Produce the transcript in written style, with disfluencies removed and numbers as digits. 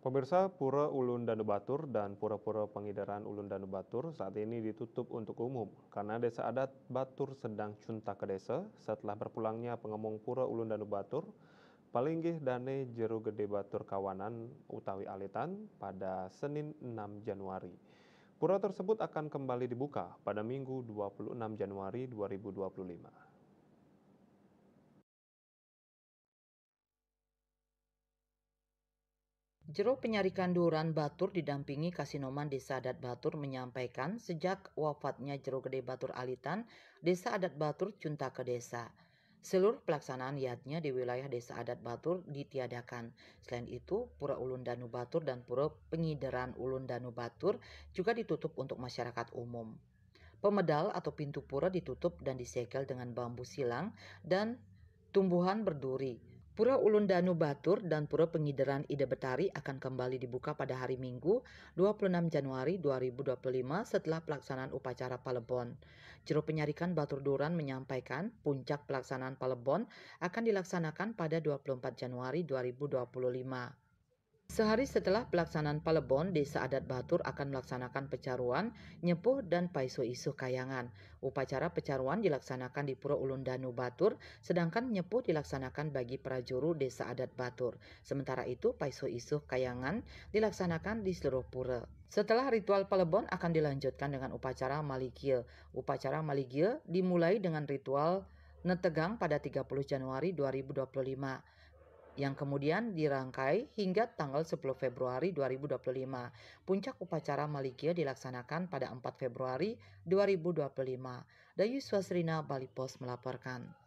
Pemirsa, Pura Ulun Danubatur dan Pura-Pura Pengidaran Ulun Danubatur saat ini ditutup untuk umum karena Desa Adat Batur sedang cunta ke desa setelah berpulangnya pengemung Pura Ulun Danubatur, Palinggih Dane Jeru Gede Batur Kawanan utawi Alitan pada Senin 6 Januari. Pura tersebut akan kembali dibuka pada Minggu 26 Januari 2025. Jero Penyarikan Duran Batur didampingi Kasinoman Desa Adat Batur menyampaikan sejak wafatnya Jero Gede Batur Alitan, Desa Adat Batur cunta ke desa. Seluruh pelaksanaan yatnya di wilayah Desa Adat Batur ditiadakan. Selain itu, Pura Ulun Danu Batur dan Pura Pengideran Ulun Danu Batur juga ditutup untuk masyarakat umum. Pemedal atau pintu pura ditutup dan disegel dengan bambu silang dan tumbuhan berduri. Pura Ulun Danu Batur dan Pura Pengideran Ide Betari akan kembali dibuka pada hari Minggu 26 Januari 2025 setelah pelaksanaan upacara Palebon. Jero Penyarikan Batur Duran menyampaikan puncak pelaksanaan Palebon akan dilaksanakan pada 24 Januari 2025. Sehari setelah pelaksanaan Palebon, Desa Adat Batur akan melaksanakan pecaruan, nyepuh, dan paiso isuh kayangan. Upacara pecaruan dilaksanakan di Pura Ulun Danu Batur, sedangkan nyepuh dilaksanakan bagi prajuru Desa Adat Batur. Sementara itu, paiso isuh kayangan dilaksanakan di seluruh pura. Setelah ritual Palebon akan dilanjutkan dengan upacara Maligil. Upacara Maligil dimulai dengan ritual Netegang pada 30 Januari 2025. Yang kemudian dirangkai hingga tanggal 10 Februari 2025. Puncak upacara Maligya dilaksanakan pada 4 Februari 2025. Dayu Swasrina Bali Pos melaporkan.